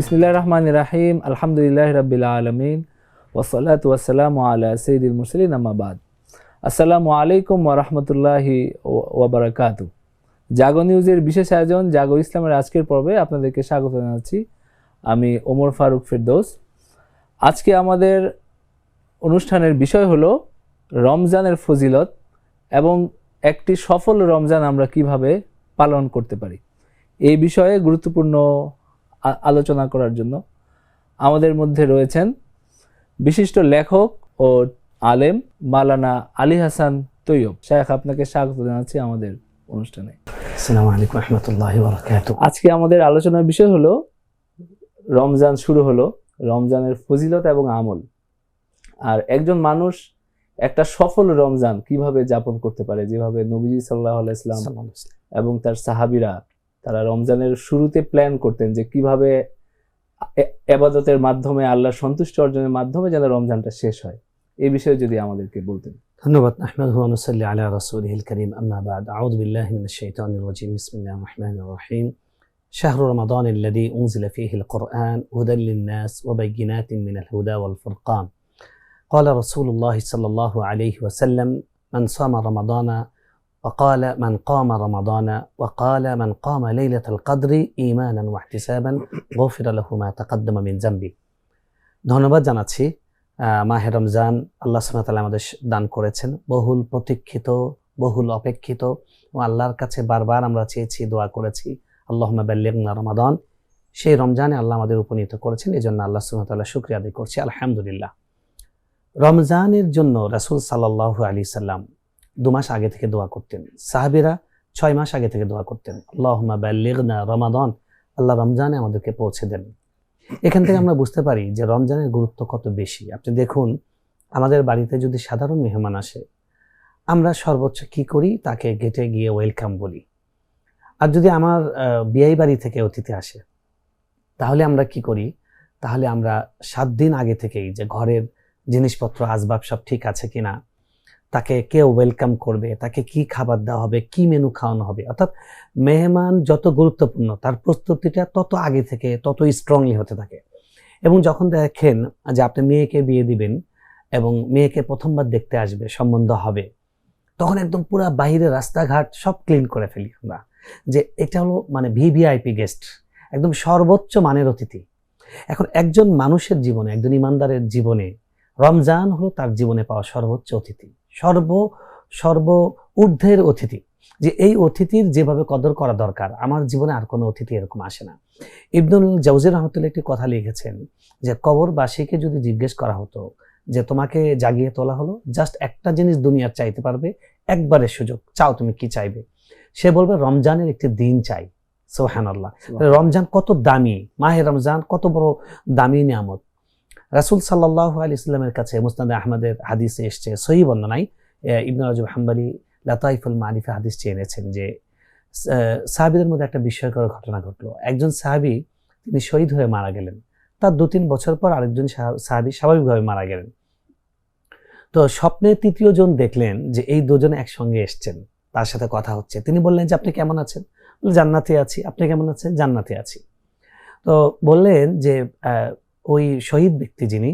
বিসমিল্লাহির রহমানির রহিম, আলহামদুলিল্লাহি রাব্বিল আলামিন, ওয়াসসালাতু ওয়াসসালামু আলা সাইয়্যিদিল মুরসালিন, আম্মা বাদ। আসসালামু আলাইকুম ওয়া রাহমাতুল্লাহি ওয়া বারাকাতুহু। জাগো নিউজের বিশেষ আয়োজন জাগো ইসলামের আজকের পর্বে আপনাদেরকে স্বাগত জানাচ্ছি। আমি ওমর ফারুক ফেরদৌস। আজকে আমাদের অনুষ্ঠানের বিষয় হলো রমজানের ফজিলত এবং একটি সফল রমজান আমরা কিভাবে পালন করতে পারি। এই বিষয়ে গুরুত্বপূর্ণ আলোচনা করার জন্য আমাদের মধ্যে রয়েছেন বিশিষ্ট লেখক ও আলেম মাওলানা আলী হাসান তৈয়ব। শায়েখ, আপনাকে স্বাগত জানাচ্ছি আমাদের অনুষ্ঠানে। আসসালামু আলাইকুম ওয়া রাহমাতুল্লাহি ওয়া বারাকাতুহু। আজকে আমাদের আলোচনার বিষয় হলো রমজান শুরু হলো, রমজানের ফজিলত এবং আমল। আর একজন মানুষ একটা সফল রমজান কিভাবে যাপন করতে পারে, যেভাবে নবীজি সাল্লাল্লাহু আলাইহি ওয়াসাল্লাম এবং তার সাহাবীরা তারা রমজানের শুরুতে প্ল্যান করতেন যে কিভাবে ইবাদতের মাধ্যমে আল্লাহর সন্তুষ্টি অর্জনের মাধ্যমে যেন রমজানটা শেষ হয়, এই বিষয়ে যদি আমাদেরকে বলতেন। ধন্যবাদ। নাহমাদুহু ওয়া নুসাল্লি আলা রাসূলিহিল কারীম, আম্মা বা'দ। আউযু বিল্লাহি মিনাশ শাইতানির রাজীম। বিসমিল্লাহির রাহমানির রাহিম। শাহরু রমাদানিল্লাযী উনজিলা ফীহিল কুরআন হুদাল লিন-নাস ওয়া বায়্যিনাতিন মিনাল হুদা ওয়াল ফুরকান। ক্বালা রাসূলুল্লাহি সাল্লাল্লাহু আলাইহি ওয়াসাল্লাম মান সামা রমাদানা وقال من قام رمضان وقال من قام ليلة القدر إيمانا واحتسابا غفر له ما تقدم من ذنبه। ধন্যবাদ জানাচ্ছি। মাহে রমজান আল্লাহ সুবহানাহু ওয়া তাআলা আমাদের দান করেছেন, বহুল প্রতীক্ষিত, বহুল অপেক্ষিত, ও আল্লাহর কাছে বারবার আমরা চেয়েছি, দোয়া করেছি, আল্লাহুম্মা বাল্লিগনা রমাদান। সেই রমজানে আল্লাহ আমাদের উপনীত করেছেন, এই জন্য আল্লাহ সুবহানাহু ওয়া তাআলা শুকরিয়া আদায় করছি, আলহামদুলিল্লাহ। রমজানের জন্য রাসূল সাল্লাল্লাহু আলাইহি সাল্লাম 2 মাস আগে থেকে দোয়া করতেন, সাহাবীরা 6 মাস আগে থেকে দোয়া করতেন, আল্লাহুম্মা বাল্লিগনা রমাদান, আল্লাহ রমজানে আমাদেরকে পৌঁছে দেন। এখান থেকে আমরা বুঝতে পারি যে রমজানের গুরুত্ব কত বেশি। আপনি দেখুন, আমাদের বাড়িতে যদি সাধারণ মেহমান আসে, আমরা সর্বোচ্চ কি করি, তাকে গেটে গিয়ে ওয়েলকাম বলি। আর যদি আমার বিয়ে বাড়ি থেকে অতিথি আসে, তাহলে আমরা কি করি, তাহলে আমরা 7 দিন আগে থেকেই যে ঘরের জিনিসপত্র আসবাব সব ঠিক আছে কিনা, তাকে কে ওয়েলকাম করবে, তাকে কি খাবার দেওয়া হবে, কি মেনু খাওয়ানো হবে, অর্থাৎ মেহমান যত গুরুত্বপূর্ণ তার প্রস্তুতিটা তত আগে থেকে তত স্ট্রংলি হতে থাকে। এবং যখন দেখেন যে আপনি মেয়েকে বিয়ে দিবেন এবং মেয়েকে প্রথমবার দেখতে আসবে, সম্বন্ধ হবে, তখন একদম পুরা বাইরে রাস্তাঘাট সব ক্লিন করে ফেলি আমরা, যে এটা হলো মানে ভিভিআইপি গেস্ট, একদম সর্বোচ্চ মানের অতিথি। এখন একজন মানুষের জীবনে, একজন ইমানদারের জীবনে রমজান হলো তার জীবনে পাওয়া সর্বোচ্চ অতিথি, সর্ব ঊর্ধ্বের অতিথি। যে এই অতিথির যেভাবে কদর করা দরকার, আমার জীবনে আর কোনো অতিথি এরকম আসে না। ইবনুল জাওজি রাহমাতুল্লাহ একটি কথা লিখেছেন যে কবরবাসীকে যদি জিজ্ঞেস করা হতো যে তোমাকে জাগিয়ে তোলা হলো, জাস্ট একটা জিনিস দুনিয়ার চাইতে পারবে, একবারের সুযোগ, চাও তুমি কি চাইবে? সে বলবে রমজানের একটি দিন চাই। সুবহানাল্লাহ। রমজান কত দামি, মাহে রমজান কত বড় দামি নিয়ামত। রাসূল সাল্লাল্লাহু আলাইহি ওয়াসাল্লামের কাছে মুসনাদ আহমদের হাদিসে এসেছে, সহিহ বর্ণনায়, ইবনে রাজব হাম্বলি লাতাইফুল মারিফা হাদিস এনেছেন যে সাহাবীদের মধ্যে একটা বিস্ময়কর ঘটনা ঘটলো। একজন সাহাবী তিনি শহীদ হয়ে মারা গেলেন, তার 2-3 বছর পর আরেকজন সাহাবী স্বাভাবিকভাবে মারা গেলেন। তো স্বপ্নে 3য় জন দেখলেন যে এই দুজনে একসঙ্গে এসছেন, তার সাথে কথা হচ্ছে। তিনি বললেন যে আপনি কেমন আছেন? বললেন জান্নাতে আছি। আপনি কেমন আছেন? জান্নাতে আছি। তো বললেন যে ওই শহীদ ব্যক্তি যিনি,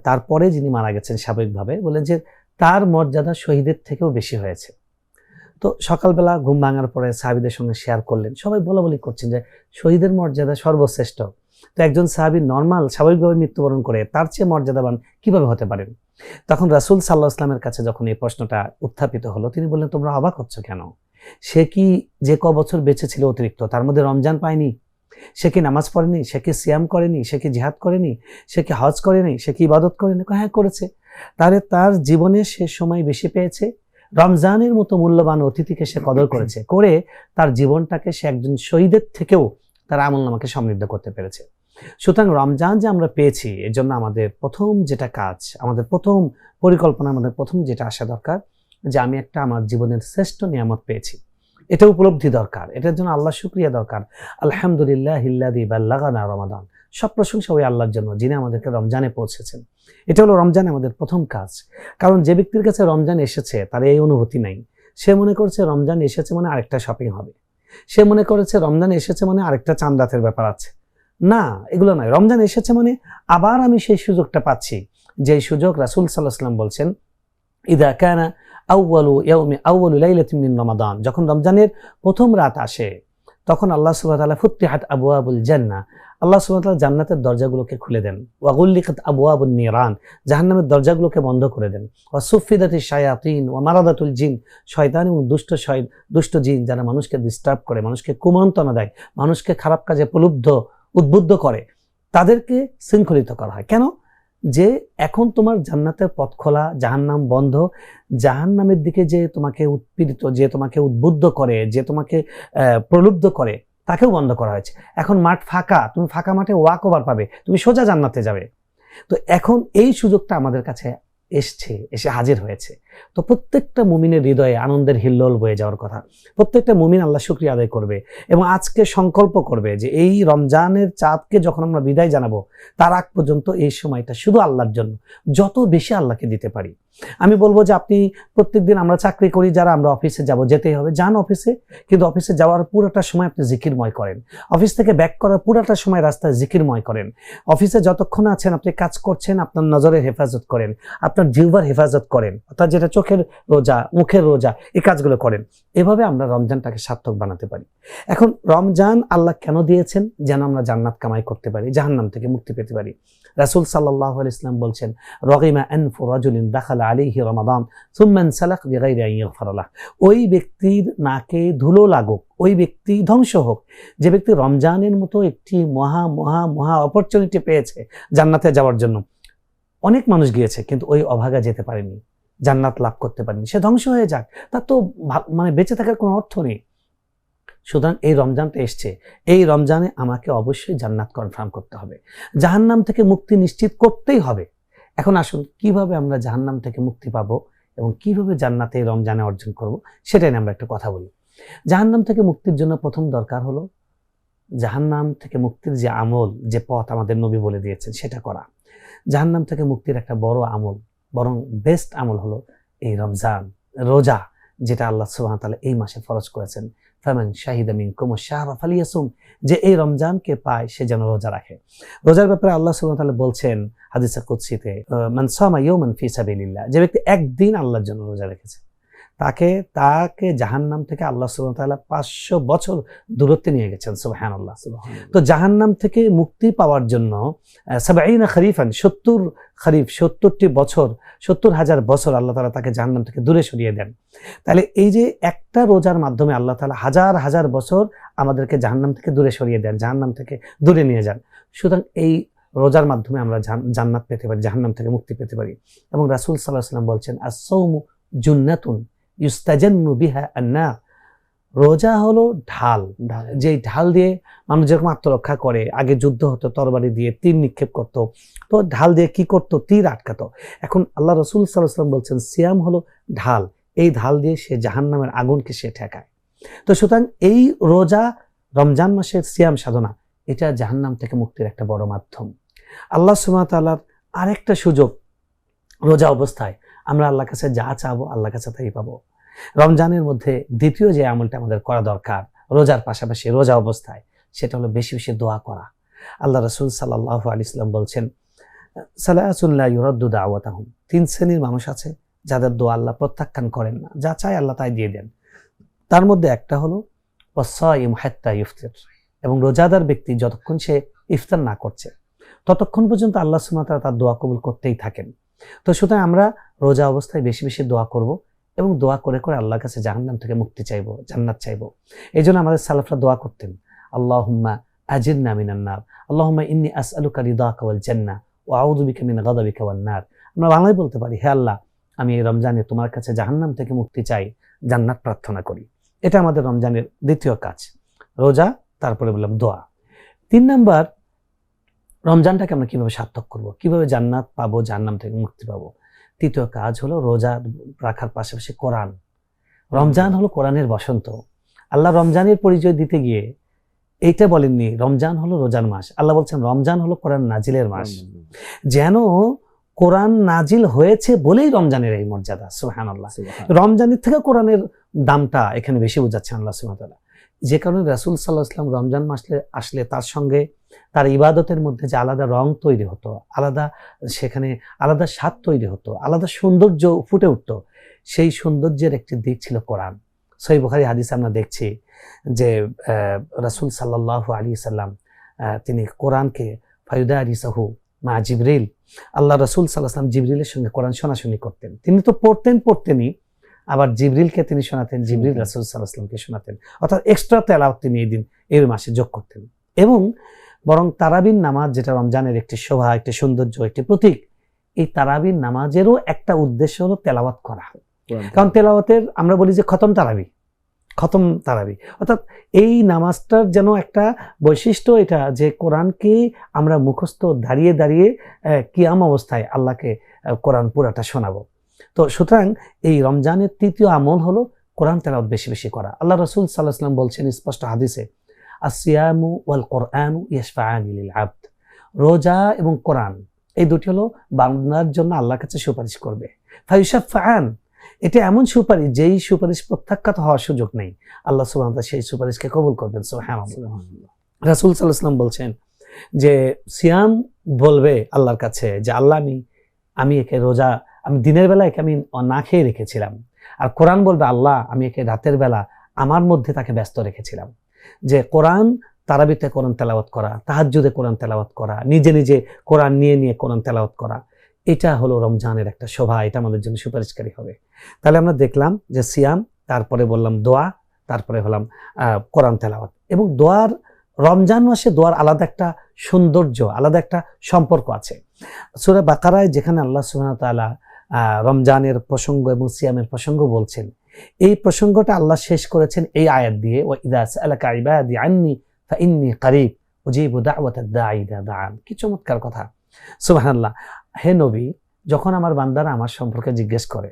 তারপরে যিনি মারা গেছেন স্বাভাবিকভাবে, বললেন যে তার মর্যাদা শহীদের থেকেও বেশি হয়েছে। তো সকালবেলা ঘুম ভাঙার পরে সাহাবীদের সঙ্গে শেয়ার করলেন, সবাই বলাবলি করছেন যে শহীদের মর্যাদা সর্বশ্রেষ্ঠ। তো একজন সাহাবী নর্মাল স্বাভাবিকভাবে মৃত্যুবরণ করে, তার চেয়ে মর্যাদাবান কিভাবে হতে পারেন? তখন রাসূল সাল্লাল্লাহু আলাইহি ওয়াসাল্লামের কাছে যখন এই প্রশ্নটা উত্থাপিত হলো, তিনি বললেন তোমরা অবাক হচ্ছ কেন? সে কি যে বছর বেঁচে ছিল অতিরিক্ত, তার মধ্যে রমজান পায়নি? সে কি নামাজ পড়েনি? সে কি সিয়াম করেনি? সে কি জিহাদ করেনি? সে কি হজ করেনি? সে কি ইবাদত করেনি? হ্যাঁ করেছে। তাহলে তার জীবনে সে সময় বেশি পেয়েছে, রমজানের মতো মূল্যবান অতিথিকে সে কদর করেছে, করে তার জীবনটাকে সে একজন শহীদের থেকেও তার আমলনামাকে সমৃদ্ধ করতে পেরেছে। সুতরাং রমজান যে আমরা পেয়েছি, এর জন্য আমাদের প্রথম যেটা কাজ, আমাদের প্রথম পরিকল্পনা, আমাদের প্রথম যেটা আসা দরকার, যে আমি একটা আমার জীবনের শ্রেষ্ঠ নিয়ামত পেয়েছি, এটা উপলব্ধি দরকার। এটার জন্য আল্লাহ শুকরিয়া দরকার। আলহামদুলিল্লাহিল্লাযী বাল্লাগানা রমাদান। সব প্রশংসা ওই আল্লাহর জন্য যিনি আমাদেরকে রমজানে পৌঁছেছেন। এটা হলো রমজান আমাদের প্রথম কাজ। কারণ যে ব্যক্তির কাছে রমজান এসেছে তার এই অনুভূতি নাই। সে মনে করছে রমজান এসেছে মানে আরেকটা শপিং হবে, সে মনে করেছে রমজান এসেছে মানে আরেকটা চাঁদ রাতের ব্যাপার আছে। না, এগুলো নয়। রমজান এসেছে মানে আবার আমি সেই সুযোগটা পাচ্ছি, যে সুযোগ রাসূল সাল্লাল্লাহু আলাইহি ওয়াসাল্লাম বলছেন ইদা কানা আউয়ালু লাইলাতিন মিন রমাদান, যখন রমজানের প্রথম রাত আসে তখন আল্লাহ সুবহানাহু ওয়া তাআলা ফুতিহাত আবওয়াবুল জান্নাহ, আল্লাহ সুবহানাহু ওয়া তাআলা জান্নাতের দরজাগুলোকে খুলে দেন। ওয়া গুল্লিকাত আবওয়াবুন নিরান, জাহান্নামের দরজাগুলোকে বন্ধ করে দেন। ওয়া সুফিদাতিশ শায়াতিন ওয়া মারাদাতুল জিন, শয়তান এবং দুষ্ট জিন যারা মানুষকে ডিস্টার্ব করে, মানুষকে কুমন্ত্রণা দেয়, মানুষকে খারাপ কাজে উদ্বুদ্ধ করে, তাদেরকে শৃঙ্খলিত করা হয়। কেন? যে এখন তোমার জান্নাতের পথ খোলা, জাহান্নাম বন্ধ। জাহান্নামের দিকে যে তোমাকে উৎপীড়িত, যে তোমাকে উদ্বুদ্ধ করে, যে তোমাকে প্রলুব্ধ করে, তাকেও বন্ধ করা হয়েছে। এখন মাঠ ফাঁকা, তুমি ফাঁকা মাঠে ওয়াক ওভার পাবে, তুমি সোজা জান্নাতে যাবে। তো এখন এই সুযোগটা আমাদের কাছে এসে হাজির হয়েছে। তো প্রত্যেকটা মুমিনের হৃদয়ে আনন্দের হিল্লোল বয়ে যাওয়ার কথা। প্রত্যেকটা মুমিন আল্লাহ শুকরিয়া আদায় করবে এবং আজকে সংকল্প করবে যে এই রমজানের চাঁদকে যখন আমরা বিদায় জানাবো, তার আগ পর্যন্ত এই সময়টা শুধু আল্লাহর জন্য যত বেশি আল্লাহকে দিতে পারি। আমি বলবো যে আপনি প্রত্যেকদিন, আমরা চাকরি করি যারা, আমরা অফিসে যাব, যেতেই হবে, যান অফিসে, কিন্তু অফিসে যাওয়ার পুরোটা সময় আপনি জিকিরময় করেন। অফিস থেকে ব্যাক করার পুরোটা সময় রাস্তায় জিকিরময় করেন। অফিসে যতক্ষণ আছেন আপনি কাজ করছেন, আপনার নজরের হেফাজত করেন, আপনার জিহ্বার হেফাজত করেন, অর্থাৎ যেটা চোখের রোজা, মুখের রোজা, এই কাজগুলো করেন। এভাবে আমরা রমজানটাকে সার্থক বানাতে পারি। এখন রমজান আল্লাহ কেন দিয়েছেন? যেন আমরা জান্নাত কামাই করতে পারি, জাহান্নাম থেকে মুক্তি পেতে পারি। রাসূল সাল্লাল্লাহু আলাইহি ওয়াসাল্লাম বলছেন, রাগিমা আনফু রাজুলিন দাখালা আলাইহি রমাদান সুম্মা ইনসালাক বিগাইরি আন ইয়াগফিরা লাহ, ওই ব্যক্তির নাকে ধুলো লাগুক, ওই ব্যক্তি ধ্বংস হোক যে ব্যক্তি রমজানের মতো একটি মহা মহা মহা অপরচুনিটি পেয়েছে জান্নাতে যাওয়ার জন্য। অনেক মানুষ গিয়েছে কিন্তু ওই অভাগা যেতে পারেনি, জান্নাত লাভ করতে পারেনি, সে ধ্বংস হয়ে যাক, তার তো মানে বেঁচে থাকার কোনো অর্থ নেই। সুতরাং এই রমজানটা এসছে, এই রমজানে আমাকে অবশ্যই জান্নাত কনফার্ম করতে হবে, জাহান্নাম থেকে মুক্তি নিশ্চিত করতেই হবে। এখন আসুন কিভাবে আমরা জাহান্নাম থেকে মুক্তি পাবো এবং কিভাবে জান্নাতে এই রমজানে অর্জন করব, সেটাই আমরা একটু কথা বলি। জাহান্নাম থেকে মুক্তির জন্য প্রথম দরকার হলো জাহান্নাম থেকে মুক্তির যে আমল, যে পথ আমাদের নবী বলে দিয়েছেন সেটা করা। জাহান্নাম থেকে মুক্তির একটা বড় আমল, বরং বেস্ট আমল হলো এই রমজান, রোজা, যেটা আল্লাহ সুবহানাহু ওয়া তাআলা এই মাসে ফরজ করেছেন। ফামান শাহিদা মিনকুমুশ শাহরা ফালিয়াসুম, যে এই রমজানকে পায় সে যেন রোজা রাখে। রোজার ব্যাপারে আল্লাহ সুবহানাহু ওয়া তাআলা বলছেন হাদিসে কুদসিতে, মান সামা ইয়াওমান ফি সাবিলিল্লাহ, যে ব্যক্তি একদিন আল্লাহর জন্য রোজা রেখেছে তাকে জাহান্নাম থেকে আল্লাহ সুবহানাহু ওয়া তাআলা 500 বছর দূরত্বে নিয়ে গেছেন। সুবহানাল্লাহ। তো জাহান্নাম থেকে মুক্তি পাওয়ার জন্য 70 খরিফান, 70 খরিফ, 70টি বছর, 70,000 বছর আল্লাহ তাআলা তাকে জাহান্নাম থেকে দূরে সরিয়ে দেন। তাহলে এই যে একটা রোজার মাধ্যমে আল্লাহ তাআলা হাজার হাজার বছর আমাদেরকে জাহান্নাম থেকে দূরে সরিয়ে দেন, জাহান্নাম থেকে দূরে নিয়ে যান। সুতরাং এই রোজার মাধ্যমে আমরা জান্নাত পেতে পারি, জাহান্নাম থেকে মুক্তি পেতে পারি। এবং রাসূল সাল্লাল্লাহু আলাইহি ওয়াসাল্লাম বলছেন, আস-সাওমু জুন্নাতুন ইউস্তাজান্নু বিহা আন-নার, রোজা হলো ঢাল, যেই ঢাল দিয়ে মানুষ যেরকম আত্মরক্ষা করে, আগে যুদ্ধ হতো তরবারি দিয়ে তীর নিক্ষেপ করতো, তো ঢাল দিয়ে কি করতো? তীর আটকাতো। এখন আল্লাহ রাসূল সাল্লাল্লাহু আলাইহি ওয়াসাল্লাম বলছেন সিয়াম হলো ঢাল, এই ঢাল দিয়ে সে জাহান্নামের আগুনকে সে ঠেকায়। তো সুতরাং এই রোজা, রমজান মাসের সিয়াম সাধনা, এটা জাহান্নাম থেকে মুক্তির একটা বড় মাধ্যম। আল্লাহ সুবহানাহু ওয়া তাআলার আরেকটা সুযোগ, রোজা অবস্থায় আমরা আল্লাহর কাছে যা চাবো আল্লাহর কাছে তাই পাবো। রমজানের মধ্যে দ্বিতীয় যে আমলটা আমাদের করা দরকার রোজার পাশাপাশি, রোজা অবস্থায়, সেটা হলো বেশি বেশি দোয়া করা। আল্লাহ রাসূল সাল্লাল্লাহু আলাইহি ওয়াসাল্লাম বলছেন, সালাসুন লা ইউরাদ্দু দাওয়াতাহুম, 3 শ্রেণীর মানুষ আছে যাদের দোয়া আল্লাহ প্রত্যাখ্যান করেন না, যা চায় আল্লাহ তাই দিয়ে দেন। তার মধ্যে একটা হলো ওয়াসাইম হাত্তা ইফতির, এবং রোজাদার ব্যক্তি যতক্ষণ সে ইফতার না করছে ততক্ষণ পর্যন্ত আল্লাহ সুবহানাহু ওয়া তাআলা তার দোয়া কবুল করতেই থাকেন। তো সুতরাং আমরা রোজা অবস্থায় বেশি বেশি দোয়া করব এবং দোয়া করে করে আল্লাহর কাছে জাহান্নাম থেকে মুক্তি চাইবো, জান্নাত চাইবো। এই জন্য আমাদের সালাফরা দোয়া করতেন, আল্লাহুম্মা আজিরনা মিনান নার, আল্লাহুম্মা ইন্নী আসআলুকা রিদাকা ওয়াল জান্নাহ ওয়া আউযু বিকা মিন গাযাবিকা ওয়ান নার। আমরা বাংলায় বলতে পারি, হে আল্লাহ, আমি এই রমজানে তোমার কাছে জাহান্নাম থেকে মুক্তি চাই, জান্নাত প্রার্থনা করি। এটা আমাদের রমজানের দ্বিতীয় কাজ, রোজা, তারপরে বললাম দোয়া। 3 নাম্বার, রমজানটাকে আমরা কিভাবে সার্থক করব, কিভাবে জান্নাত পাবো, জাহান্নাম থেকে মুক্তি পাবো। তৃতীয় কাজ হলো রোজা রাখার পাশাপাশি কোরআন। রমজান হলো কোরআনের বসন্ত। আল্লাহ রমজানের পরিচয় দিতে গিয়ে এইটা বলেননি রমজান হলো রোজার মাস, আল্লাহ বলছেন রমজান হলো কোরআন নাজিলের মাস। যেন কোরআন নাজিল হয়েছে বলেই রমজানের এই মর্যাদা। সুবহানাল্লাহ। রমজানের থেকে কোরআনের দামটা এখানে বেশি বোঝাচ্ছেন আল্লাহ সুবহানাহু ওয়া তাআলা। যে কারণে রাসূল সাল্লাল্লাহু আলাইহি ওয়াসাল্লাম রমজান মাস আসলে তার সঙ্গে তার ইবাদতের মধ্যে যে আলাদা রং তৈরি হতো, আলাদা সেখানে আলাদা স্বাদ তৈরি হতো, আলাদা সৌন্দর্য ফুটে উঠতো, সেই সৌন্দর্যের একটি দিক ছিল কোরআন। সহিহ বুখারী হাদিসে আমরা দেখছি যে রাসূল সাল্লাল্লাহু আলাইহি সাল্লাম তিনি কোরআনকে ফায়ুদারিসাহু মা জিবরিল, আল্লাহ রাসূল সাল্লাল্লাহু আলাইহি সাল্লাম জিবরিলের সঙ্গে কোরআন শোনাশুনি করতেন। তিনি তো পড়তেনই, আবার জিবরিলকে তিনি শোনাতেন, জিবরিল রাসূল সাল্লাল্লাহু আলাইহি সাল্লামকে শোনাতেন। অর্থাৎ এক্সট্রা তেলাওয়াত তিনি এই মাসে যোগ করতেন। এবং বরং তারাবির নামাজ, যেটা রমজানের একটি শোভা, একটি সৌন্দর্য, একটি প্রতীক, এই তারাবির নামাজেরও একটা উদ্দেশ্য হলো তেলাওয়াত করা। কারণ তেলাওয়াতের আমরা বলি যে খতম তারাবি, অর্থাৎ এই নামাজটার যেন একটা বৈশিষ্ট্য এটা যে কোরআনকে আমরা মুখস্থ দাঁড়িয়ে দাঁড়িয়ে কিয়াম অবস্থায় আল্লাহকে কোরআন পুরাটা শোনাবো। তো সুতরাং এই রমজানের তৃতীয় আমল হলো কোরআন তেলাওয়াত বেশি বেশি করা। আল্লাহ রাসূল সাল্লাল্লাহু আলাইহি ওয়াসাল্লাম বলছেন স্পষ্ট হাদিসে, আসিয়ামু ওয়াল কোরআনু ইয়াশফাআনি লিল আবদ, রোজা এবং কোরআন এই দুটি হলো বান্দার জন্য আল্লাহর কাছে সুপারিশ করবে। ফায়ুশাফাআন, এটা এমন সুপারিশ যেই সুপারিশ প্রত্যাখ্যাত হওয়ার সুযোগ নেই, আল্লাহ সুবহানাহু ওয়া তাআলা সেই সুপারিশকে কবুল করবেন। সুবহানাল্লাহ। রাসূল সাল্লাল্লাহু আলাইহি ওয়াসাল্লাম বলছেন যে সিয়াম বলবে আল্লাহর কাছে যে আল্লাহ আমি একে রোজা, আমি দিনের বেলা একে আমি না খেয়ে রেখেছিলাম, আর কোরআন বলবে আল্লাহ আমি একে রাতের বেলা আমার মধ্যে তাকে ব্যস্ত রেখেছিলাম। যে কোরআন, তারাবিতে কোরআন তেলাওয়াত করা, তাহাজ্জুদে কোরআন তেলাওয়াত করা, নিজে নিজে কোরআন নিয়ে কোরআন তেলাওয়াত করা, এটা হলো রমজানের একটা শোভা, এটা আমাদের জন্য সুপারিশকারী হবে। তাহলে আমরা দেখলাম যে সিয়াম, তারপরে বললাম দোয়া, তারপরে হলাম কোরআন তেলাওয়াত। এবং দোয়ার, রমজান মাসে দোয়ার আলাদা একটা সৌন্দর্য, আলাদা একটা সম্পর্ক আছে। সূরা বাকারায় যেখানে আল্লাহ সুবহানাহু ওয়া তাআলা রমজানের প্রসঙ্গ এবং সিয়ামের প্রসঙ্গ বলছেন, এই প্রসঙ্গটা আল্লাহ শেষ করেছেন এই আয়াত দিয়ে, ওয়া ইযা সাআলাকা ইবাদি আন্নী ফাইন্নী কারীব উজিবু দাওয়াতাদ দাঈ ইযা দাআন। কি চমৎকার কথা, সুবহানাল্লাহ। হে নবী, যখন আমার বান্দারা আমার সম্পর্কে জিজ্ঞেস করে,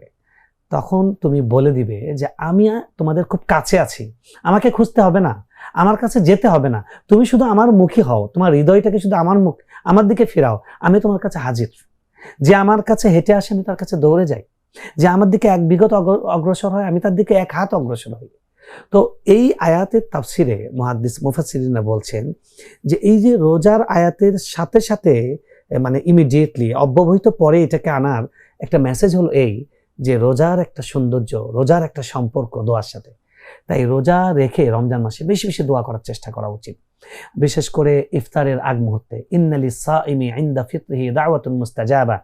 তখন তুমি বলে দিবে যে আমি তোমাদের খুব কাছে আছি, আমাকে খুঁজতে হবে না, আমার কাছে যেতে হবে না, তুমি শুধু আমার মুখী হও, তোমার হৃদয়টাকে শুধু আমার দিকে ফেরাও, আমি তোমার কাছে হাজির। যে আমার কাছে হেঁটে আসে আমি তার কাছে দৌড়ে যাই, যে আমার দিকে এক বিগত অগ্রসর হয় আমি তার দিকে এক হাত অগ্রসর হই। তো এই আয়াতের তাফসিরে মুফাসসিরিনরা বলছেন যে এই যে রোজার আয়াতের সাথে সাথে মানে ইমিডিয়েটলি অব্যবহিত পরে এটাকে আনার একটা মেসেজ হলো এই যে রোজার একটা সৌন্দর্য, রোজার একটা সম্পর্ক দোয়ার সাথে। তাই রোজা রেখে রমজান মাসে বেশি বেশি দোয়া করার চেষ্টা করা উচিত। বিশেষ করে ইফতারের আগ মুহূর্তে, ইন্নালিস সাইমি ইনদা ফিতরিহি দাওয়াতুন মুস্তাজাবা,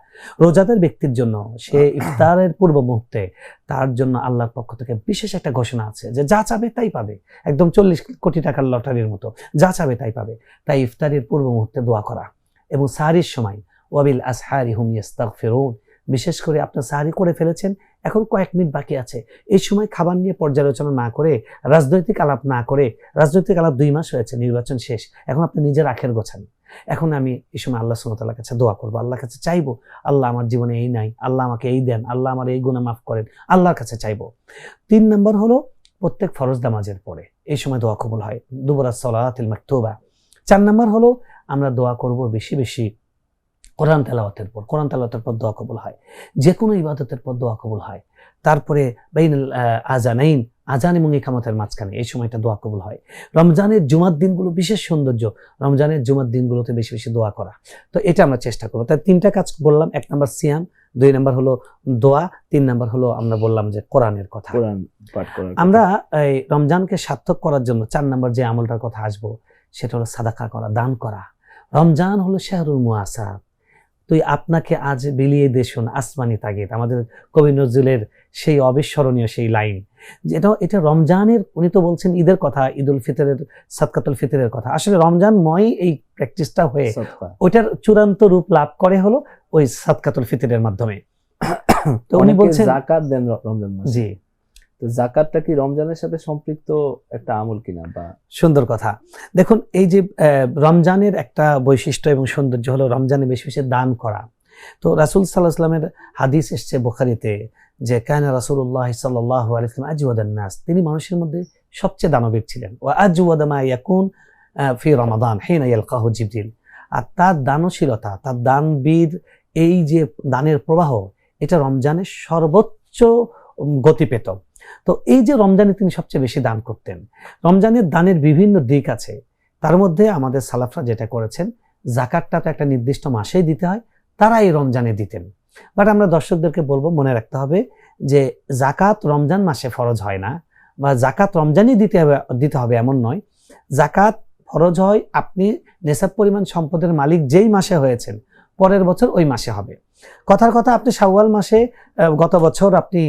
রোজাদার ব্যক্তির জন্য সে ইফতারের পূর্ব মুহূর্তে তার জন্য আল্লাহর পক্ষ থেকে বিশেষ একটা ঘোষণা আছে যে যা চাবে তাই পাবে, একদম 40 কোটি টাকার লটারির মতো, যা চাবে তাই পাবে। তাই ইফতারের পূর্ব মুহূর্তে দোয়া করা। এবং সাহরির সময় ওয়াবিল আসহারি হুম ইস্তাগফিরুন, বিশেষ করে আপনার সাহরি করে ফেলেছেন, এখন কয়েক মিনিট বাকি আছে, এই সময় খাবার নিয়ে পর্যালোচনা না করে, রাজনৈতিক আলাপ না করে, রাজনৈতিক আলাপ 2 মাস হয়েছে, নির্বাচন শেষ, এখন আপনি নিজের আখের গোছান। এখন আমি এই সময় আল্লাহ সুবহানাহু ওয়া তাআলার কাছে দোয়া করবো, আল্লাহর কাছে চাইবো, আল্লাহ আমার জীবনে এই নাই, আল্লাহ আমাকে এই দেন, আল্লাহ আমার এই গুনাহ মাফ করেন, আল্লাহর কাছে চাইবো। 3 নম্বর হলো প্রত্যেক ফরজ নামাজের পরে এই সময় দোয়া কবুল হয়, দুবুরাস সালাতিল মাকতুবা। 4 নম্বর হলো আমরা দোয়া করব বেশি বেশি কোরআন তেলাওয়াতের পর, কোরআন তেলাওয়াতের পর দোয়া কবুল হয়, যে কোনো ইবাদতের পর দোয়া কবুল হয়। তারপরে বাইনাল আযানাইন, আযান এবং ইকামতের মাঝখানে এই সময়টা দোয়া কবুল হয়। রমজানের জুমার দিনগুলো বিশেষ সৌন্দর্য, রমজানের জুমার দিনগুলোতে বেশি বেশি দোয়া করা। তো এটা আমরা চেষ্টা করবো। তাই 3টা কাজ বললাম, 1 নম্বর সিয়াম, 2 নম্বর হলো দোয়া, 3 নম্বর হলো আমরা বললাম যে কোরআনের কথা, কোরআন পাঠ করা। আমরা এই রমজানকে সার্থক করার জন্য 4 নম্বর যে আমলটার কথা আসবো সেটা হলো সাদাকা করা, দান করা। রমজান হলো শাহরুল মুআসাত, তুই আপনাকে আজ বিলিয়ে দেশুন আসমানি তাগিদ, আমাদের কবি নজরুলের সেই অবিস্মরণীয় সেই লাইন। এটা রমজানের, উনি তো বলছেন ঈদের কথা, ঈদুল ফিতরের, সাদকাতুল ফিতরের কথা। আসলে রমজানময় এই প্র্যাকটিসটা হয়ে ওইটার চূড়ান্ত রূপ লাভ করে হলো ওই সাদকাতুল ফিতরের মাধ্যমে। তো উনি বলছেন যাকাত দেন রমজান মাসে। জি, তো যাকাতটা কি রমজানের সাথে সম্পৃক্ত একটা আমল কিনা? বা সুন্দর কথা। দেখুন, এই যে রমজানের একটা বৈশিষ্ট্য এবং সৌন্দর্য হলো রমজানে বেশি বেশি দান করা। তো রাসূল সাল্লাল্লাহু আলাইহি ওয়াসাল্লামের হাদিস এসেছে বুখারীতে যে কানা রাসূলুল্লাহ সাল্লাল্লাহু আলাইহি ওয়াসাল্লাম আজওয়াদান নাস, তিনি মানুষের মধ্যে সবচেয়ে দানবীর ছিলেন। ওয়া আজওয়াদা মা ইয়াকুন ফি রমাদান হিনা ইয়ালকাহু জিবরিল। আর তার দানশীলতা, তার দানবীর এই যে দানের প্রবাহ, এটা রমজানের সর্বোচ্চ গতি পেত। তো এই যে রমজানে তিনি সবচেয়ে বেশি দান করতেন। রমজানের দানের বিভিন্ন দিক আছে, তার মধ্যে আমাদের সালাফরা যেটা করেছেন, জাকাতটা তো একটা নির্দিষ্ট মাসেই দিতে হয়, তারা এই রমজানে দিতেন। বাট আমরা দর্শকদেরকে বলবো, মনে রাখতে হবে যে জাকাত রমজান মাসে ফরজ হয় না, বা জাকাত রমজানই দিতে হবে এমন নয়। জাকাত ফরজ হয় আপনি নেশাব পরিমাণ সম্পদের মালিক যেই মাসে হয়েছেন, পরের বছর ওই মাসে হবে। কথার কথা আপনি শাওয়াল মাসে গত বছর আপনি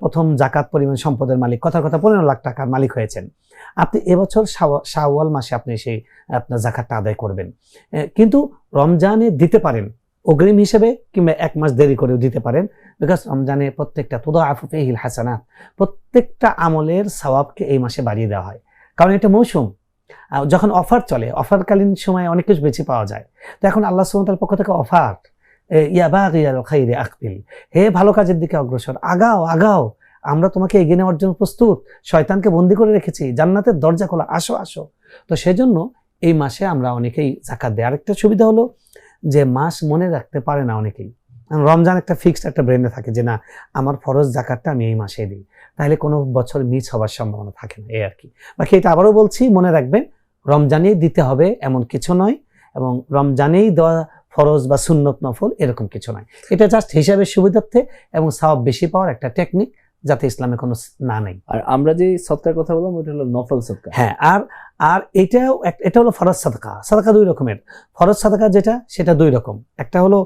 প্রথম জাকাত পরিমাণ সম্পদের মালিক, কথার কথা 15 লাখ টাকার মালিক হয়েছেন, আপনি এবছর শাওয়াল মাসে আপনি সেই আপনার জাকাতটা আদায় করবেন। কিন্তু রমজানে দিতে পারেন অগ্রিম হিসেবে, কিংবা 1 মাস দেরি করেও দিতে পারেন, বিকজ রমজানে প্রত্যেকটা তুদাআফু ফীহিল হাসানাত, প্রত্যেকটা আমলের সওয়াবকে এই মাসে বাড়িয়ে দেওয়া হয়। কারণ এটা মৌসুম, যখন অফার চলে, অফারকালীন সময় অনেক কিছু বেশি পাওয়া যায়। তো এখন আল্লাহ সুবহানাহু ওয়া তাআলার পক্ষ থেকে অফার, ইয়া বাগিয়াল খাইরি আকবিল, হে ভালো কাজের দিকে অগ্রসর, আগাও আগাও, আমরা তোমাকে এগিয়ে নেওয়ার জন্য প্রস্তুত, শয়তানকে বন্দী করে রেখেছি, জান্নাতের দরজা খোলা, আসো আসো। তো সেজন্য এই মাসে আমরা অনেকেই জাকাত দেয়। আরেকটা সুবিধা হলো যে মাস মনে রাখতে পারে না অনেকেই। রমজান একটা ফিক্সড একটা ব্রেনে থাকে যে না, আমার ফরজ জাকাতটা আমি এই মাসে দিই, তাহলে কোনো বছর মিস হওয়ার সম্ভাবনা থাকে না, এই আর কি। বাকি এটা আবারও বলছি, মনে রাখবেন রমজানেই দিতে হবে এমন কিছু নয়, এবং রমজানেই দেওয়া ফরজ বা সুন্নত নফল এরকম কিছু নয়। এটা জাস্ট হিসাবের সুবিধার্থে এবং সওয়াব বেশি পাওয়ার একটা টেকনিক, যাতে ইসলামে কোনো না নেই। আর আমরা যে সদকার কথা বললাম ওটা হলো নফল সদকা। হ্যাঁ, আর এটা হলো ফরজ সাদকা। সাদকা 2 রকমের। ফরজ সাদকা যেটা, সেটা 2 রকম। একটা হলো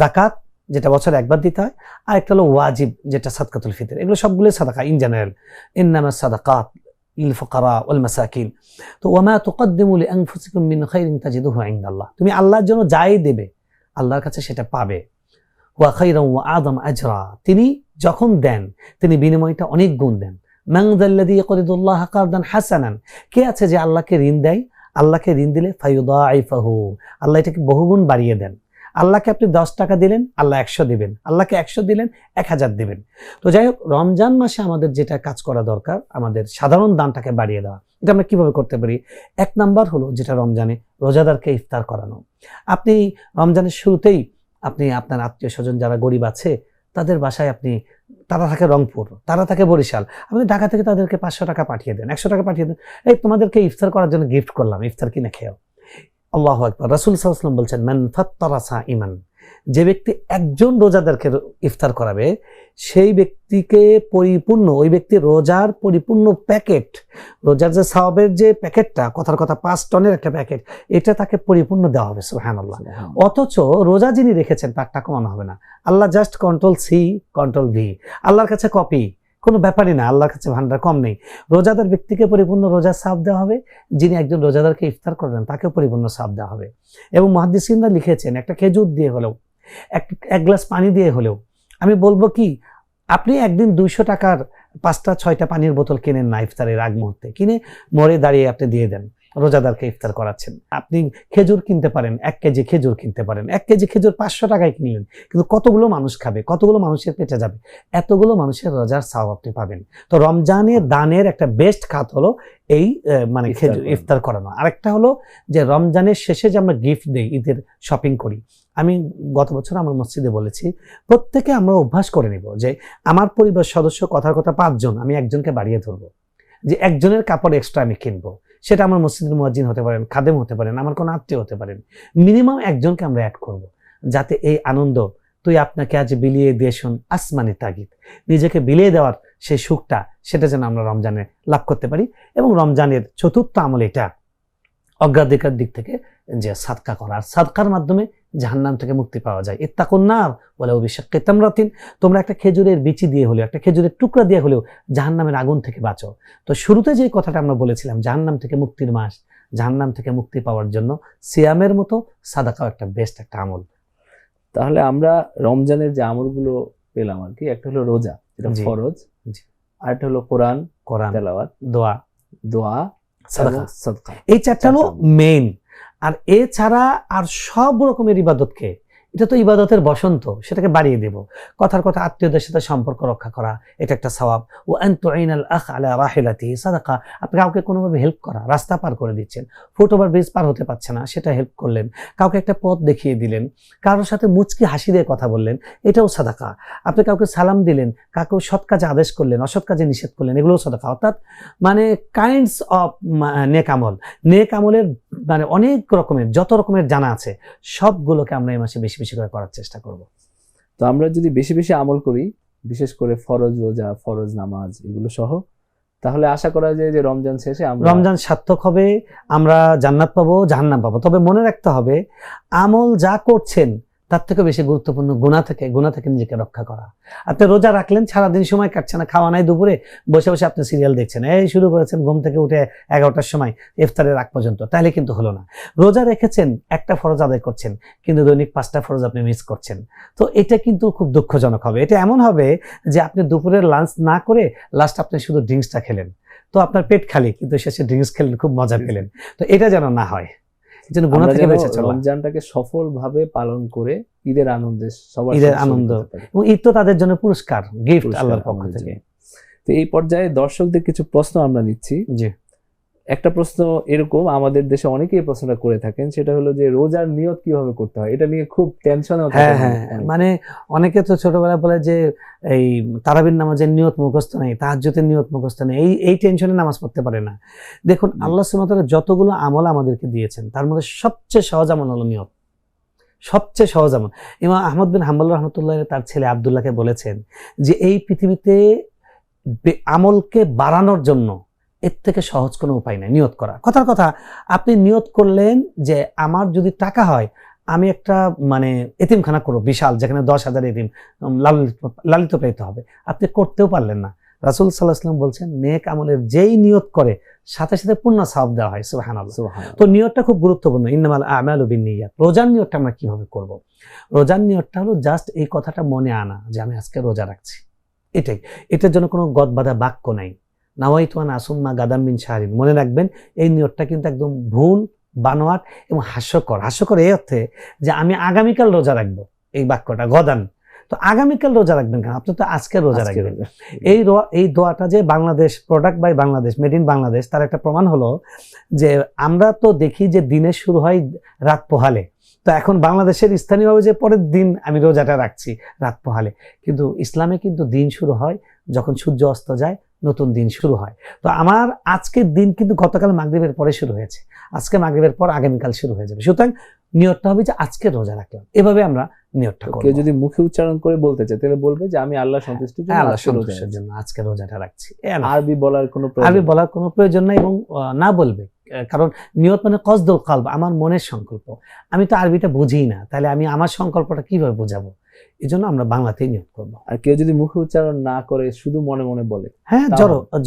জাকাত, যেটা বছরে একবার দিতে হয়, আর একটা হলো ওয়াজিব, যেটা সাদকাতুল ফিতর। এগুলো সবগুলো সাদকা ইন জেনারেল। ইন্নামাস সাদাকাত লিল ফুকারা ওয়াল মাসাকিন। তো ওয়ামা তুকদ্দিমু লিআনফুসিকুম মিন খাইরিন তাজিদুহু ইনদাল্লাহ, তুমি আল্লাহর জন্য যাই দেবে আল্লাহর কাছে সেটা পাবে। ওয়া খাইরান ওয়া আযম আজরা, তিনি যখন দেন তিনি বিনিময়টা অনেক গুণ দেন। মান যাল্লাযী ইয়াকরিদুল্লাহ কারদান হাসানান, কে আছে যে আল্লাহকে ঋণ দেয়? আল্লাহকে ঋণ দিলে ফায়ুদাইফাহু, আল্লাহ এটাকে বহুগুণ বাড়িয়ে দেন। আল্লাহকে আপনি 10 টাকা দিলেন, আল্লাহ 100 দিবেন, আল্লাহকে 100 দিলেন, 1000 দিবেন। তো যাই হোক, রমজান মাসে আমাদের যেটা কাজ করা দরকার, আমাদের সাধারণ দানটাকে বাড়িয়ে দেওয়া। এটা আমরা কিভাবে করতে পারি? 1 নাম্বার হলো, যেটা রমজানে রোজাদারকে ইফতার করানো। আপনি রমজানের শুরুতেই আপনি আপনার আত্মীয় স্বজন যারা গরিব আছে, তাদের বাসায় তারা থাকে রংপুর, তারা থাকে বরিশাল, আপনি ঢাকা থেকে তাদেরকে 500 টাকা পাঠিয়ে দেন, 100 টাকা পাঠিয়ে দেন, এই তোমাদেরকে ইফতার করার জন্য গিফট করলাম, ইফতার কিনে খেও। আল্লাহু আকবার। রাসূল সাল্লাল্লাহু আলাইহি ওয়াসাল্লাম বলছেন, মান ফাত্তারা সাইমান, যে ব্যক্তি একজন রোজাদারকে ইফতার করাবে, সেই ব্যক্তিকে পরিপূর্ণ, ওই ব্যক্তি রোজার পরিপূর্ণ প্যাকেট, রোজার যে সওয়াবের যে প্যাকেটটা, কথার কথা 5 টনের একটা প্যাকেট, এটা তাকে পরিপূর্ণ দেওয়া হবে। সুবহানাল্লাহ। অথচ রোজা যিনি রেখেছেন তারটা কমানো হবে না। Allah just control C control V, আল্লাহর কাছে কপি, কোনো ব্যাপারই না, আল্লাহর কাছে ভান্ডার কম নেই। রোজাদার ব্যক্তিকে পরিপূর্ণ রোজার সাব দেওয়া হবে, যিনি একজন রোজাদারকে ইফতার করলেন তাকেও পরিপূর্ণ সাব দেওয়া হবে। এবং মুহাদ্দিসিনরা লিখেছেন, একটা খেজুর দিয়ে হলেও, এক গ্লাস পানি দিয়ে হলেও, আমি বলবো কি, আপনি একদিন 200 টাকার 5টা 6টা পানির বোতল কিনেন না, ইফতারের আগ মুহূর্তে কিনে মোড়ে দাঁড়িয়ে আপনি দিয়ে দেন, রোজাদারকে ইফতার করাচ্ছেন। আপনি খেজুর কিনতে পারেন, 1 কেজি খেজুর কিনতে পারেন, 1 কেজি খেজুর 500 টাকায় কিনলেন, কিন্তু কতগুলো মানুষ খাবে, কতগুলো মানুষের পেটে যাবে, এতগুলো মানুষের রোজার সওয়াব আপনি পাবেন। তো রমজানের দানের একটা বেস্ট খাত হলো এই মানে খেজুর ইফতার করানো। আরেকটা হলো যে রমজানের শেষে যে আমরা গিফট দেই, ঈদের শপিং করি। আমি গত বছর আমার মসজিদে বলেছি, প্রত্যেকে আমরা অভ্যাস করে নিব যে আমার পরিবার সদস্য, কথার কথা 5 জন, আমি একজনকে বাড়িয়ে ধরবো, যে একজনের কাপড় এক্সট্রা আমি কিনবো। সেটা আমার মসজিদের মুয়াজ্জিন হতে পারেন, খাদেম হতে পারেন, আমার কোনো আত্মীয় হতে পারেন, মিনিমাম একজনকে আমরা অ্যাড করব, যাতে এই আনন্দ, তুই আপনাকে আজ বিলিয়ে দিয়ে শোন আসমানি তাগিদ, নিজেকে বিলিয়ে দেওয়ার সেই সুখটা, সেটা যেন আমরা রমজানে লাভ করতে পারি। এবং রমজানের চতুর্থ আমল এটা, অগ্রাধিকার দিক থেকে, যে সাদকা করা। আর সাদকার মাধ্যমে জাহান্নাম থেকে মুক্তি পাওয়া যায়। ইত্তাকুন নার ওয়ালাউ বিশাক্কি তামরাতিন, তোমরা একটা খেজুরের বিচি দিয়ে হলেও, একটা খেজুরের টুকরা দিয়ে হলেও জাহান্নামের আগুন থেকে বাঁচো। তো শুরুতে যে কথাটা আমরা বলেছিলাম, জাহান্নাম থেকে মুক্তির মাস, জাহান্নাম থেকে মুক্তি পাওয়ার জন্য সিয়ামের মতো সাদাকাও একটা বেস্ট একটা আমল। তাহলে আমরা রমজানের যে আমলগুলো পেলাম আর কি, একটা হলো রোজা, যেটা ফরজ, আর একটা হলো কোরআন তেলাওয়াত, দোয়া, সাদকা। এই 4টা হলো মেইন। আর এছাড়া আর সব রকমের ইবাদতকে এটা তো ইবাদতের বসন্ত, সেটাকে বাড়িয়ে দেব। কথার কথা আত্মীয়দের সাথে সম্পর্ক রক্ষা করা, এটা একটা সওয়াব। ওয়া আন তুঈনাল আখ আলা রাহিলাতিহি সাদাকা, আপনি কাউকে কোনোভাবে হেল্প করা, রাস্তা পার করে দিচ্ছেন, ফুটওভার ব্রিজ পার হতে পারছে না, সেটা হেল্প করলেন, কাউকে একটা পথ দেখিয়ে দিলেন, কারোর সাথে মুচকি হাসি দিয়ে কথা বললেন, এটাও সাদাকা। আপনি কাউকে সালাম দিলেন, কাউকে সৎ কাজে আদেশ করলেন, অসৎ কাজে নিষেধ করলেন, এগুলোও সাদাকা। অর্থাৎ মানে কাইন্ডস অফ নেক আমল, নেক আমলের মানে অনেক রকমের, যত রকমের জানা আছে সবগুলোকে আমরা এই মাসে বেশি বেশি করে করার চেষ্টা করব। তো আমরা যদি বেশি বেশি আমল করি, বিশেষ করে ফরজ রোজা, ফরজ নামাজ এগুলো সহ, তাহলে আশা করা যায় যে রমজান শেষে আমরা রমজান সার্থক হবে, আমরা জান্নাত পাবো, জাহান্নাম পাবো। তবে মনে রাখতে হবে, আমল যা করছেন তার থেকে বেশি গুরুত্বপূর্ণ গুনাহ থেকে নিজেকে রক্ষা করা। আপনি রোজা রাখলেন, সারাদিন সময় কাটছে না, খাওয়া নাই, দুপুরে বসে বসে আপনি সিরিয়াল দেখছেন, এই শুরু করেছেন ঘুম থেকে উঠে 11টার সময় ইফতারের আগ পর্যন্ত, তাহলে কিন্তু হলো না। রোজা রেখেছেন, একটা ফরজ আদায় করছেন, কিন্তু দৈনিক 5টা ফরজ আপনি মিস করছেন, তো এটা কিন্তু খুব দুঃখজনক হবে। এটা এমন হবে যে আপনি দুপুরের লাঞ্চ না করে লাস্ট আপনি শুধু ড্রিঙ্কসটা খেলেন, তো আপনার পেট খালি, কিন্তু শেষে ড্রিঙ্কস খেলেন, খুব মজা পেলেন। তো এটা যেন না হয়, যেন গুনাহ থেকে বেঁচে চলা। রমজানটাকে সফলভাবে পালন করে ঈদের আনন্দে সবার ঈদের আনন্দ, এবং ঈদ তো তাদের জন্য পুরস্কার, গিফট আল্লাহর পক্ষ থেকে। তো এই পর্যায়ে দর্শকদের কিছু প্রশ্ন আমরা নিচ্ছি। জি, একটা প্রশ্ন এরকম, আমাদের দেশে অনেকেই এই প্রশ্নটা করে থাকেন, সেটা হলো যে রোজার নিয়ত কিভাবে করতে হয়। এটা নিয়ে খুব টেনশনেও থাকে। হ্যাঁ, মানে অনেকে তো ছোটবেলায় বলে যে এই তারাবির নামাজের নিয়ত মুখস্থ নেই, তাহাজ্জুদের নিয়ত মুখস্থ নেই, এই টেনশনে নামাজ পড়তে পারে না। দেখুন, আল্লাহ সুবহানাহু ওয়া তাআলা যতগুলো আমল আমাদেরকে দিয়েছেন, তার মধ্যে সবচেয়ে সহজ আমল হলো নিয়ত, সবচেয়ে সহজ আমল। ইমাম আহমদ বিন হাম্বল রাহমাতুল্লাহ তার ছেলে আব্দুল্লাহকে বলেছেন যে এই পৃথিবীতে আমলকে বাড়ানোর জন্য এর থেকে সহজ কোনো উপায় নাই, নিয়ত করা। কথার কথা, আপনি নিয়ত করলেন যে আমার যদি টাকা হয়, আমি একটা মানে এতিমখানা করবো বিশাল, যেখানে 10,000 এতিম লালিত পালিত হবে। আপনি করতেও পারলেন না। রাসূল সাল্লাল্লাহু আলাইহি ওয়াসাল্লাম বলছেন, নেক আমলের যেই নিয়ত করে সাথে সাথে পূর্ণ সওয়াব দেওয়া হয়। সুবহানাল্লাহ। তো নিয়তটা খুব গুরুত্বপূর্ণ। ইন্নামাল আমালু বিন্নিয়াত। রোজার নিয়তটা আমরা কিভাবে করব? রোজার নিয়তটা হলো জাস্ট এই কথাটা মনে আনা যে আমি আজকে রোজা রাখছি, এটাই। এটার জন্য কোনো গদবাঁধা বাক্য নাই। নাওয়াইতু আন আসুম্মা গাদাম মিন শাহরিন, মনে রাখবেন এই নিয়তটা কিন্তু একদম ভুল, বানোয়াট এবং হাস্যকর এই অর্থে যে আমি আগামীকাল রোজা রাখবো, এই বাক্যটা গদান। তো আগামীকাল রোজা রাখবেন কেন? আপনি তো আজকে রোজা রাখবেন। এই দোয়াটা যে Bangladesh, product by Bangladesh, made in Bangladesh, তার একটা প্রমাণ হলো যে আমরা তো দেখি যে দিনের শুরু হয় রাত পোহালে, তো এখন বাংলাদেশের স্থানীয়ভাবে যে পরের দিন আমি রোজাটা রাখছি রাত পোহালে, কিন্তু ইসলামে কিন্তু দিন শুরু হয় যখন সূর্য অস্ত যায়, নতুন দিন শুরু হয়। তো আমার আজকের দিন কিন্তু গতকাল মাগরিবের পরে শুরু হয়েছে, আজকে মাগরিবের পর আগামীকাল শুরু হয়ে যাবে। সুতরাং নিয়তটা হবে যে আজকে রোজা রাখলাম, এভাবে আমরা নিয়তটা করব। কেউ যদি মুখে উচ্চারণ করে বলতে চায়, তাহলে বলবে যে আমি আল্লাহ সন্তুষ্টির জন্য আল্লাহ সন্তুষ্টির জন্য আজকে রোজাটা রাখছি। আরবি বলার কোনো প্রয়োজন নাই, এবং না বলবে, কারণ নিয়ত মানে কসদুল কলব, আমার মনের সংকল্প। আমি তো আরবিটা বুঝি না, তাহলে আমি আমার সংকল্পটা কিভাবে বোঝাবো? এই জন্য আমরা বাংলাতেই নিয়ত করবো। আর কেউ যদি মুখে উচ্চারণ না করে শুধু মনে মনে বলে, হ্যাঁ,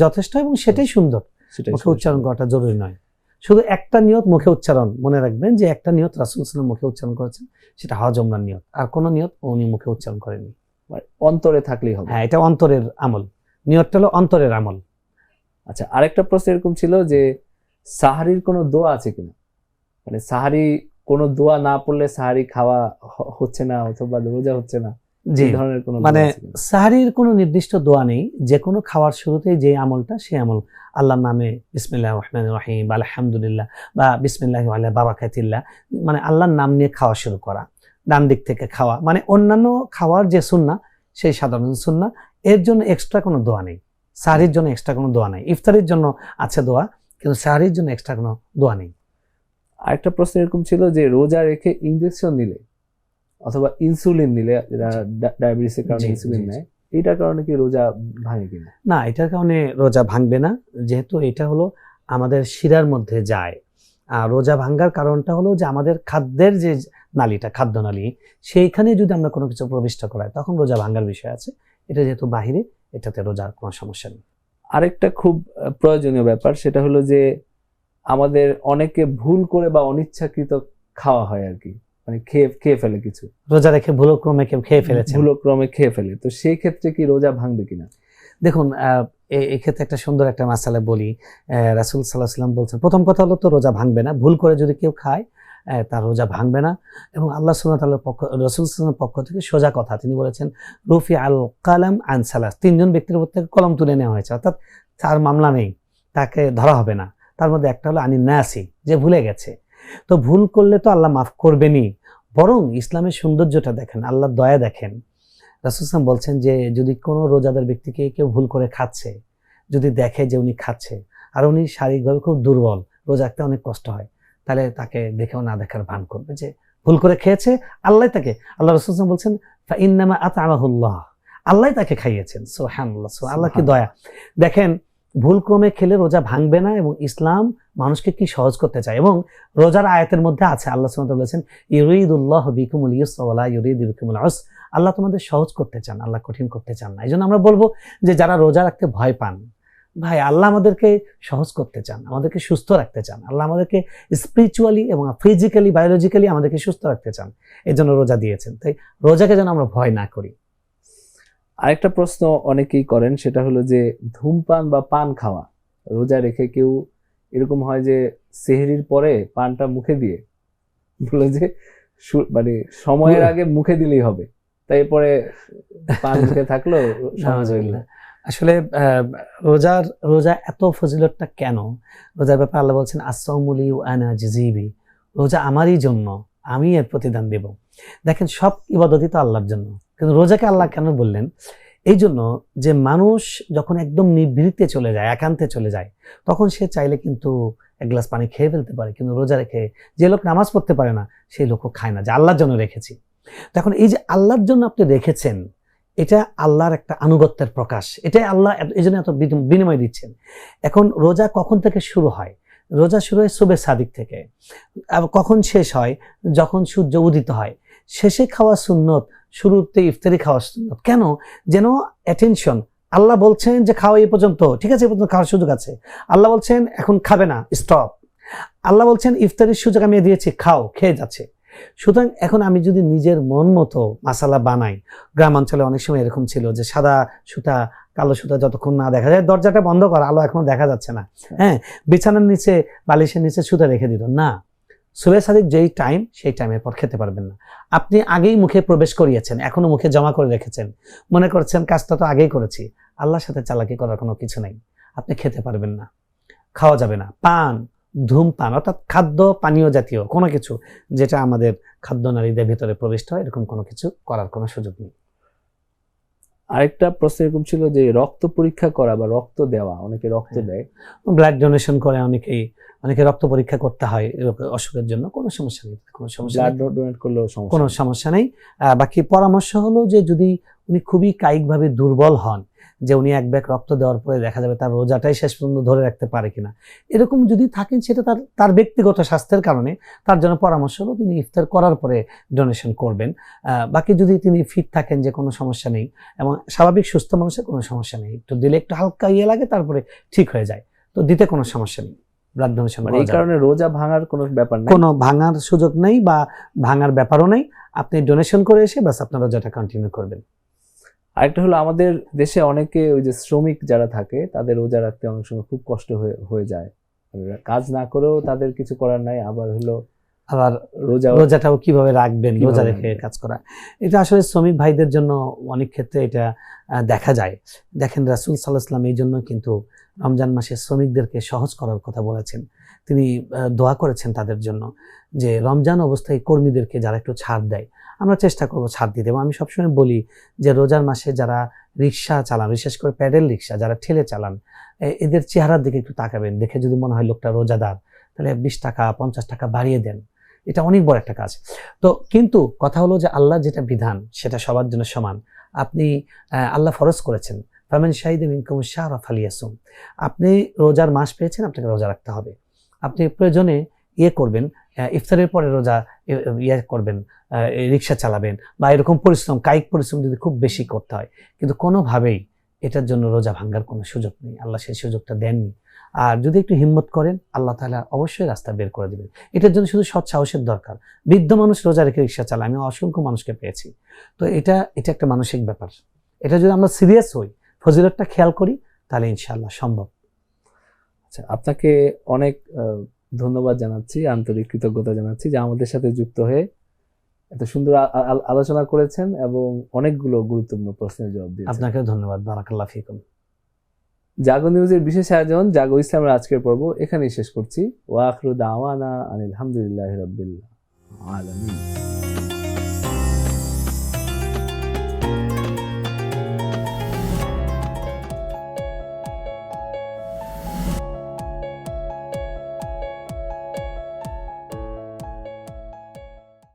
যথেষ্ট, এবং সেটাই সুন্দর। মুখে উচ্চারণ করাটা জরুরি নয়, শুধু একটা নিয়ত মুখে উচ্চারণ। মনে রাখবেন যে একটা নিয়ত রাসূল সাল্লাল্লাহু আলাইহি ওয়াসাল্লাম মুখে উচ্চারণ করেছেন, সেটা হজ ওমরার নিয়ত। আর কোনো নিয়ত উনি মুখে উচ্চারণ করেননি, অন্তরে থাকলেই হবে। হ্যাঁ, এটা অন্তরের আমল, নিয়তটা হলো অন্তরের আমল। আচ্ছা, আরেকটা প্রশ্ন এরকম ছিল যে সাহারির কোনো দোয়া আছে কিনা, মানে সাহারি কোনো দোয়া না পড়লে সাহারি খাওয়া হচ্ছে না অথবা রোজা হচ্ছে না, যে ধরনের কোনো মানে সাহারির কোনো নির্দিষ্ট দোয়া নেই। যে কোনো খাওয়ার শুরুতেই যে আমলটা, সেই আমল আল্লাহর নামে বিসমিল্লাহির রহমানির রহিম বা আলহামদুলিল্লাহ বা বিসমিল্লাহি ওয়া আলা বারাকাতিল্লাহ, মানে আল্লাহর নাম নিয়ে খাওয়া শুরু করা, ডান দিক থেকে খাওয়া, মানে অন্যান্য খাওয়ার যে সুন্নাহ সেই সাধারণ সুন্নাহ, এর জন্য এক্সট্রা কোনো দোয়া নেই। সাহারির জন্য এক্সট্রা কোনো দোয়া নেই। ইফতারির জন্য আছে দোয়া, কিন্তু সাহারির জন্য এক্সট্রা কোনো দোয়া নেই। আরেকটা প্রশ্ন এরকম ছিল যে রোজা রেখে ইনজেকশন নিলে অথবা ইনসুলিন নিলে, যারা ডায়াবেটিসের কারণে ইনসুলিন নেয়, এটার কারণে কি রোজা ভাঙে কিনা? না, এটার কারণে রোজা ভাঙবে না, যেহেতু এটা হলো আমাদের শিরার মধ্যে যায়। আর রোজা ভাঙ্গার কারণটা হলো যে আমাদের খাদ্যের যে নালীটা, খাদ্যনালী, সেইখানে যদি আমরা কোনো কিছু প্রবিষ্ট করাই, তখন রোজা ভাঙ্গার বিষয় আছে। এটা যেহেতু বাহিরে, এটাতে রোজার কোনো সমস্যা নেই। আরেকটা খুব প্রয়োজনীয় ব্যাপার, সেটা হলো যে আমাদের অনেকে ভুল করে বা অনিচ্ছাকৃত খাওয়া হয় আর কি, মানে খেয়ে ফেলে, কিছু রোজা রেখে ভুলক্রমে খেয়ে ফেলে। তো সেই ক্ষেত্রে কি রোজা ভাঙবে কিনা? দেখুন, এই ক্ষেত্রে একটা সুন্দর একটা মাসালা বলি। রাসূল সাল্লাল্লাহু আলাইহি ওয়াসাল্লাম বলছেন, প্রথম কথা হলো তো রোজা ভাঙবে না। ভুল করে যদি কেউ খায়, তার রোজা ভাঙবে না। এবং আল্লাহ সুবহানাহু ওয়া তাআলার পক্ষ, রাসূল সাল্লাল্লাহু আলাইহি ওয়াসাল্লামের পক্ষ থেকে সোজা কথা, তিনি বলেছেন রুফি আল কালাম আন সালাস, তিনজন ব্যক্তির উপর থেকে কলম তুলে নেওয়া হয়েছে, অর্থাৎ তার মামলা নেই, তাকে ধরা হবে না। তার মধ্যে একটা হলো আনিন নাসি, যে ভুলে গেছে। তো ভুল করলে তো আল্লাহ মাফ করবেনই, বরং ইসলামের সৌন্দর্যটা দেখেন, আল্লাহর দয়া দেখেন। রাসূল সাল্লাল্লাহু আলাইহি ওয়াসাল্লাম বলছেন যে যদি কোনো রোজাদার ব্যক্তিকে কেউ ভুল করে খাচ্ছে, যদি দেখে যে উনি খাচ্ছে আর উনি শারীরিকভাবে খুব দুর্বল, রোজা রাখতে অনেক কষ্ট হয়, তাহলে তাকে দেখেও না দেখার ভান করবে যে ভুল করে খেয়েছে, আল্লাহ তাকে, আল্লাহ রাসূল সাল্লাল্লাহু আলাইহি ওয়াসাল্লাম বলছেন ফাইন্নামা আত'আমাহুল্লাহ, আল্লাহ তাকে খাইয়েছেন। সুবহানাল্লাহ, আল্লাহ কি দয়া। দেখেন ভুল ক্রমে খেলে রোজা ভাঙবে না, এবং ইসলাম মানুষকে কি সহজ করতে চায়। এবং রোজার আয়াতের মধ্যে আছে আল্লাহ সুবহানাহু ওয়া তাআলা বলেছেন ইউরিদুল্লাহু বিকুমুল ইউসরা ওয়া লা ইউরিদু বিকুমুল উসর, আল্লাহ তোমাদের সহজ করতে চান, আল্লাহ কঠিন করতে চান না। এইজন্য আমরা বলবো যে যারা রোজা রাখতে ভয় পান, ভাই আল্লাহ আমাদেরকে সহজ করতে চান, আমাদেরকে সুস্থ রাখতে চান, আল্লাহ আমাদেরকে স্পিরিচুয়ালি এবং ফিজিক্যালি বায়োলজিক্যালি আমাদেরকে সুস্থ রাখতে চান, এই জন্য রোজা দিয়েছেন। তাই রোজাকে যেন আমরা ভয় না করি। আরেকটা প্রশ্ন অনেকেই করেন, সেটা হলো যে ধূমপান বা পান খাওয়া রোজা রেখে, কেউ এরকম হয় যে সেহরির পরে পানটা মুখে দিয়ে বলে যে মানে সময়ের আগে মুখে দিলেই হবে, তাই পরে পান মুখে থাকলো। আসলে রোজা এত ফজিলতটা কেন? রোজার ব্যাপারে আল্লাহ বলছেন আস-সাওমু লি ওয়া আনা আজজি বিহি, রোজা আমারই জন্য, আমি এর প্রতিদান দেব। দেখেন সব ইবাদতই তো আল্লাহর জন্য, কিন্তু রোজাকে আল্লাহ কেন বললেন? এই জন্য যে মানুষ যখন একদম নিভৃতে চলে যায়, একান্তে চলে যায়, তখন সে চাইলে কিন্তু এক গ্লাস পানি খেয়ে ফেলতে পারে, কিন্তু রোজা রেখে যে লোক নামাজ পড়তে পারে না সেই লোকও খায় না, যে আল্লাহর জন্য রেখেছি। তখন এই যে আল্লাহর জন্য আপনি রেখেছেন, এটা আল্লাহর একটা আনুগত্যের প্রকাশ, এটাই আল্লাহ এই জন্য এত বিনিময় দিচ্ছেন। এখন রোজা কখন থেকে শুরু হয়? রোজা শুরু হয় সুবহে সাদিক থেকে। কখন শেষ হয়? যখন সূর্য উদিত হয়। শেষে খাওয়া সুন্নত, শুরুতে ইফতারি খাওয়া সুন্নত। কেন? যেন অ্যাটেনশন, আল্লাহ বলছেন যে খাওয়া এই পর্যন্ত, ঠিক আছে, এই পর্যন্ত খাওয়ার সুযোগ আছে। আল্লাহ বলছেন এখন খাবে না, স্টপ। আল্লাহ বলছেন ইফতারির সুযোগ আমি দিয়েছি, খাও, খেয়ে যাচ্ছে। সুতরাং এখন আমি যদি নিজের মন মতো মাসালা বানাই, গ্রামাঞ্চলে অনেক সময় এরকম ছিল যে সাদা সুতা কালো সুতা যতক্ষণ না দেখা যায়, দরজাটা বন্ধ করা, আলো এখনো দেখা যাচ্ছে না, হ্যাঁ, বিছানার নিচে বালিশের নিচে সুতা রেখে দিল না। সুবহে সাদিক যেই টাইম, সেই টাইমের পর খেতে পারবেন না। আপনি আগেই মুখে প্রবেশ করিয়েছেন, এখনো মুখে জমা করে রেখেছেন, মনে করছেন কাজটা তো আগেই করেছি, আল্লাহর সাথে চালাকি করার কোনো কিছু নেই, আপনি খেতে পারবেন না, খাওয়া যাবে না। পান, ধূমপান অর্থাৎ খাদ্য পানীয় জাতীয় কোনো কিছু যেটা আমাদের খাদ্য নালীদের ভিতরে প্রবিষ্ট হয়, এরকম কোনো কিছু করার কোনো সুযোগ নেই। আরেকটা প্রশ্ন এরকম ছিল যে রক্ত পরীক্ষা করা বা রক্ত দেওয়া, অনেকে রক্ত দেয়, ব্লাড ডোনেশন করে অনেকে রক্ত পরীক্ষা করতে হয় অসুখের জন্য, কোনো সমস্যা নেই, কোনো সমস্যা ব্লাড ডোনেট করলেও কোনো সমস্যা নেই। বাকি পরামর্শ হলো যে যদি উনি খুবই কায়িকভাবে দুর্বল হন, যে উনি এক ব্যাগ রক্ত দেওয়ার পরে দেখা যাবে তার রোজাটাই শেষ পর্যন্ত ধরে রাখতে পারে কিনা, এরকম যদি থাকেন, সেটা তার ব্যক্তিগত স্বাস্থ্যের কারণে, তার জন্য পরামর্শ হলো তিনি ইফতার করার পরে ডোনেশন করবেন। বাকি যদি তিনি ফিট থাকেন, যে কোনো সমস্যা নেই, এবং স্বাভাবিক সুস্থ মানুষের কোনো সমস্যা নেই, একটু দিলে একটু হালকা লাগে, তারপরে ঠিক হয়ে যায়, তো দিতে কোনো সমস্যা নেই, ব্লাড ডোনেশন। এই কারণে রোজা ভাঙার কোনো ব্যাপার নেই, কোনো ভাঙার সুযোগ নেই বা ভাঙার ব্যাপারও নেই। আপনি ডোনেশন করে এসে বাস আপনার রোজাটা কন্টিনিউ করবেন। আরেকটা হলো আমাদের দেশে অনেকে ওই যে শ্রমিক যারা থাকে, তাদের রোজা রাখতে অনেক সময় খুব কষ্ট হয়ে যায়, কাজ না করেও তাদের কিছু করার নাই, আবার রোজাটাও কিভাবে রাখবেন, রোজা রেখে কাজ করা, এটা আসলে শ্রমিক ভাইদের জন্য অনেক ক্ষেত্রে এটা দেখা যায়। দেখেন রাসূল সাল্লাল্লাহু আলাইহি ওয়াসাল্লাম এই জন্য কিন্তু রমজান মাসে শ্রমিকদেরকে সহজ করার কথা বলেছেন, তিনি দোয়া করেছেন তাদের জন্য, যে রমজান অবস্থায় কর্মীদেরকে যারা একটু ছাড় দেয়, আমরা চেষ্টা করবো ছাড় দিতে। এবং আমি সবসময় বলি যে রোজার মাসে যারা রিক্সা চালান, বিশেষ করে প্যাডেল রিক্সা যারা ঠেলে চালান, এদের চেহারার দিকে একটু তাকাবেন, দেখে যদি মনে হয় লোকটা রোজাদার, তাহলে 20 টাকা 50 টাকা বাড়িয়ে দেন, এটা অনেক বড় একটা কাজ। তো কিন্তু কথা হলো যে আল্লাহ যেটা বিধান সেটা সবার জন্য সমান। আপনি আল্লাহ ফরজ করেছেন ফামান শাহিদা মিনকুমুশ শাহরা ফালিয়াসুম, আপনি রোজার মাস পেয়েছেন, আপনাকে রোজা রাখতে হবে। আপনি প্রয়োজনে করবেন, ইফতারের পরে রোজা করবেন, রিক্সা চালাবেন, বা এরকম পরিশ্রম, কায়িক পরিশ্রম যদি খুব বেশি করতে হয়, কিন্তু কোনোভাবেই এটার জন্য রোজা ভাঙার কোনো সুযোগ নেই, আল্লাহ সেই সুযোগটা দেননি। আর যদি একটু হিম্মত করেন, আল্লাহ তাআলা অবশ্যই রাস্তা বের করে দিবেন। এটার জন্য শুধু সৎ সাহসের দরকার। বৃদ্ধ মানুষ রোজা রেখে রিক্সা চালায়, আমি অসংখ্য মানুষকে পেয়েছি। তো এটা একটা মানসিক ব্যাপার, এটা যদি আমরা সিরিয়াস হই, ফজিলতটা খেয়াল করি, তাহলে ইনশাআল্লাহ সম্ভব। আচ্ছা, আপনাকে অনেক ধন্যবাদ জানাচ্ছি, আন্তরিক কৃতজ্ঞতা জানাচ্ছি যে আমাদের সাথে যুক্ত হয়ে এত সুন্দর আলোচনা করেছেন এবং অনেকগুলো গুরুত্বপূর্ণ প্রশ্নের জবাব দিয়েছেন। আপনাকেও ধন্যবাদ, বারাকাল্লাহ ফিকুম। জাগো নিউজের বিশেষ আয়োজন জাগো ইসলামের আজকের পর্ব এখানেই শেষ করছি। ওয়া আখিরু দাওয়ানা আনিল হামদুলিল্লাহি রাব্বিল আলামিন।